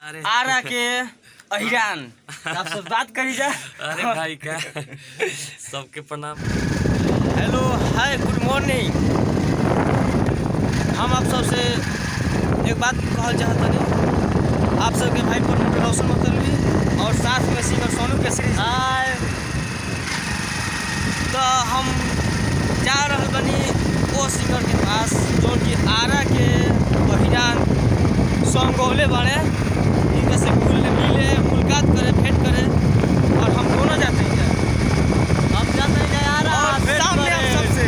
आरा के अहिरान आप सब बात करी जा। अरे भाई का सबके प्रणाम। Hello hi good morning. हम आप सबसे एक बात कहल चाहते हैं, आप सबके भाई प्रमोद रोशन मतलबी और साथ में सिंगर सोनू केसरी हाय। तो हम जा रहे बनी वो सिंगर के पास जो कि आरा के अहिरान सॉन्ग गौले बड़े इनके से मिले मुलाकात करे भेंट करे और हम दोनों जाते हैं। हम जाते हैं यार सामने आप सबसे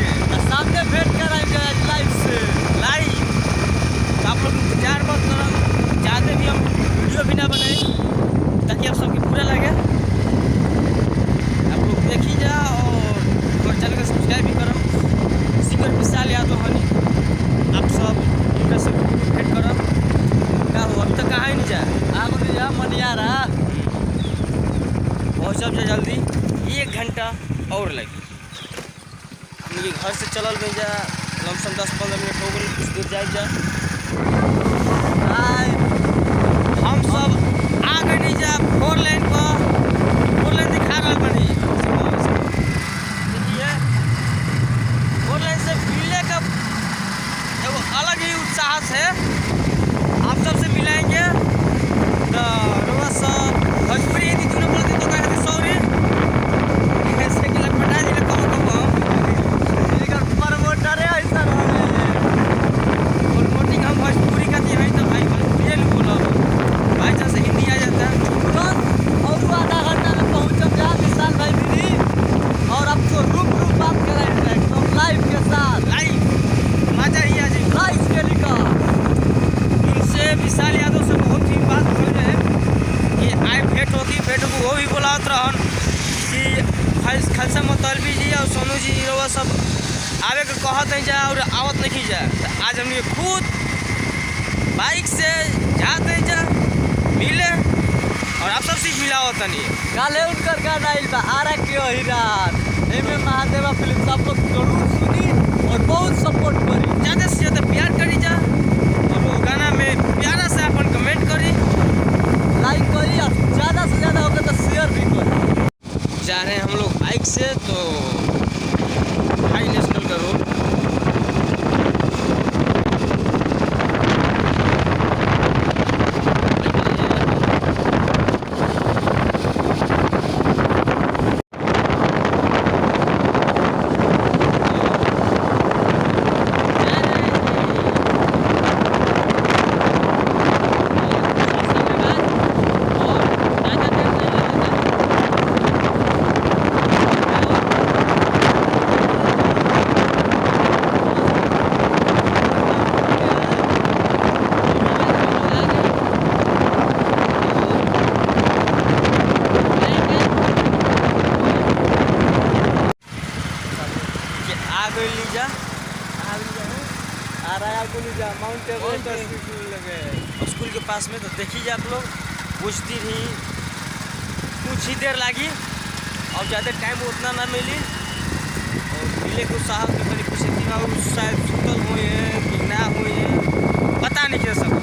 सामने भेंट कराएंगे लाइव से लाइव। तो आप लोग इंतजार मत करो, ज़्यादा भी हम वीडियो भी ना बनाए ताकि आप सबके बुरा लगे। आप लोग देखी जा और हमारे चैनल को सब्सक्राइब भी करो। सिंगर विशाल यादव हनी आप सब इनका से भेंट करो। क्या हो अभी तक कहाँ ही नहीं जा आगो नहीं जा मनियारा बहुत सब जल्दी 1 घंटा और लगी। हमने घर से चलल में जा लमसम 10-15 मिनट हो गई, कुछ दूर जाए जा। हम सब आ गए नहीं जा 4 लाइन पर 4 लाइन दिखा रहा बनी। देखिए 4 लाइन से मिलने का एगो अलग ही उत्साह है। आप सबसे मिलाएंगे तो रोज सब भोजपुरी हिंदी दोनों बोलते तो कहते सॉरी ऐसे कि लटपटा जी कम लेकिन प्रमोटर है ऐसा प्रमोटिंग हम भोजपुरी का दिए तो भाई भोजपुरी नहीं बोलो भाई जैसे हिंदी आ जाता है तुरंत और आधा घंटा में पहुंच जा विशाल भाई दीदी और आपको रूप बात कराएंगे एकदम लाइव के साथ। लाइव मजा ही आ जाए लाइव के लिखा इनसे विशाल यादव से बहुत ही बात हो रहे हैं कि आए भेंट होगी। भेंट को वो भी बोलात रहन कि खालसा मतलबी जी और सोनू जी वो सब आवे के कहत नहीं जा और आवत नहीं जा। तो आज हमने खुद बाइक से जाते हैं जा मिले और आप सब सीख मिला होता नहीं। काले उनकर गाना आइल बा आरा के अहिरान एमे महादेवा फिल्म सब लोग जरूर सुनी और बहुत सपोर्ट करी। ज़्यादा से ज़्यादा प्यार करी जा और वो गाना में प्यारा से अपन कमेंट करी लाइक करी और ज़्यादा से ज़्यादा होगा तो शेयर भी करी। जा रहे हैं हम लोग बाइक से तो हाई नेशनल का रोड माउंट एवरेस्ट लगे स्कूल के पास में। तो देखिए आप लोग कुछ ही देर लगी और ज़्यादा टाइम उतना ना मिली और मिले को साहब के बड़ी कुछ शायद सुतल हुए हैं कि ना हुए हैं पता नहीं चल सका।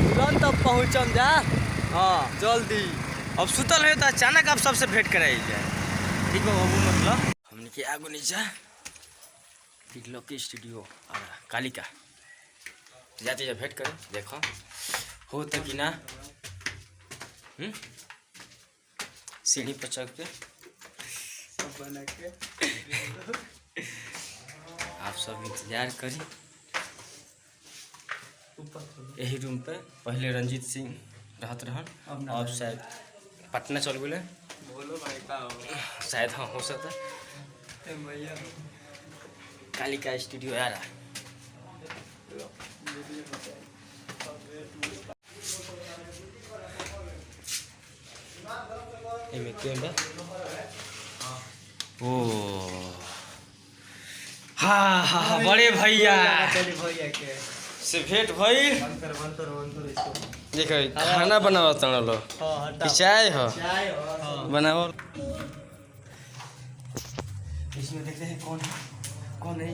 तुरंत अब पहुँचम जा हाँ जल्दी। अब सुतल है तो अचानक आप सबसे भेंट कराई जाए। ठीक है बाबू मतलब हमने के आगो नीचा लकी स्टूडियो कालिका जाते जा भेंट करें देखो हो तो कि ना। सीढ़ी पर चढ़ के बना के आप सब इंतजार करी। यही रूम पे पहले रंजीत सिंह रहत रहन अब शायद पटना चल गए। बोलो भाई का शायद हाँ हो सकता है। भैया कालिका स्टूडियो आ रहा ओ हाँ हाँ हाँ बड़े भैया भैया के से भेंट भई। देखो खाना बनाओ लो चाय हो बनाओ। इसमें देखते हैं कौन कौन है।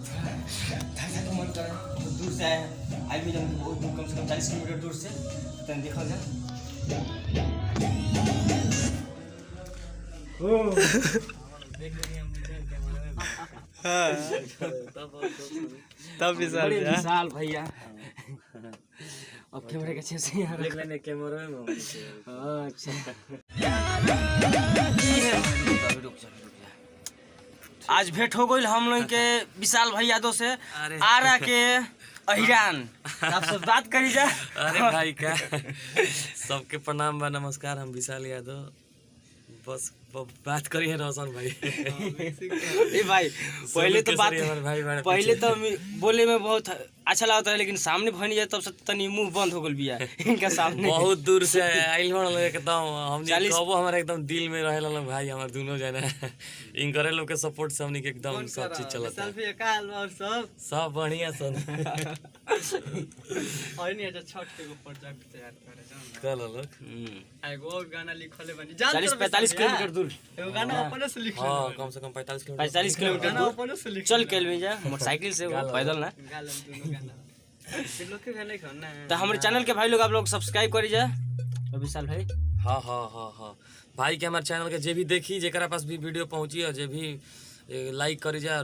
धक्का तो मन करे बहुत दूर से आए हैं आई भी जब बहुत दूर कम से कम 40 किलोमीटर दूर से तो देखा जाए तब विशाल विशाल भैया अब कैमरे के से यहाँ देख लेने कैमरा में अच्छा आज भेंट हो गई हम लोग के विशाल भैया दो से आरा के अहिरान आपसे बात करी जा। अरे भाई का सबके प्रणाम बा नमस्कार। हम विशाल यादव बस बात करिए रोशन भाई। ए भाई पहले तो बात भाई पहले तो बोले में बहुत अच्छा लगता है लेकिन सामने भनी जाए तब से तनी मुंह बंद हो गल बिया इनका सामने बहुत दूर से आइल बन एकदम हम कबो हमारे एकदम दिल में रहे ला भाई हमार दोनों जना इनकरे लोग के सपोर्ट से हमनी के एकदम सब चीज चलता सेल्फी का और सब बढ़िया सन और नहीं अच्छा छठ के ऊपर प्रोजेक्ट तैयार करे जान कल लोग एगो गाना लिखले बनी 40-45 किलोमीटर दूर एगो गाना अपने से लिखले हां कम से कम 45 किलोमीटर गाना दूर अपने से लिख चल के ले जा मोटरसाइकिल से वो पैदल ना। गालम दोनों गाना फिर लोग के गाना खाना तो हमारे चैनल के भाई लोग आप लोग सब्सक्राइब करी जा और विशाल भाई हाँ भाई के हमारे चैनल के जे भी देखी जेकरा पास भी वीडियो पहुंची और जे भी लाइक करी जा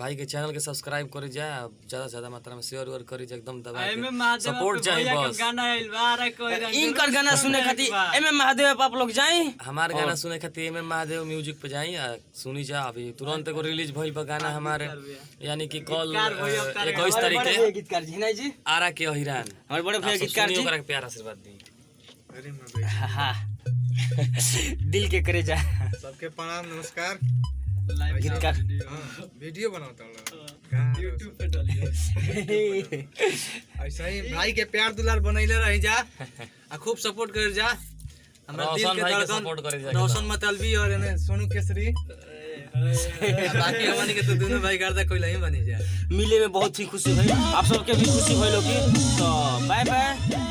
भाई के चैनल के सब्सक्राइब करी जा ज्यादा से ज्यादा मात्रा में शेयर और करी जा एकदम दबा के सपोर्ट चाहिए बस। गाना आइल बारा कोई इनकर गाना सुने खातिर एमएम महादेव आप लोग जाई हमार गाना सुने खातिर एमएम महादेव म्यूजिक पे जाई सुनी जा। अभी तुरंत एगो रिलीज भइल बा गाना हमारे यानी कि कल 21 तारीख के गीतकार जी नहीं जी आरा के अहिरान हमारे बड़े भैया गीतकार जी ओकरा के प्यार आशीर्वाद दी। अरे हां दिल के करे जा सबके प्रणाम नमस्कार। गीतकार वीडियो बनाता हूँ YouTube पे डालिए ऐसा ही भाई के प्यार दुलार बनैले रही जा आ खूब सपोर्ट कर जा हमरा दिल रोशन के भाई के धड़कन सपोर्ट करे जा रोशन मतलबी और एने सोनू केसरी बाकी हमनी के तो दोनों भाई करता कोई नहीं बनी जा। मिले में बहुत ही खुशी हुई आप सबके भी खुशी भइलो की तो बाय बाय।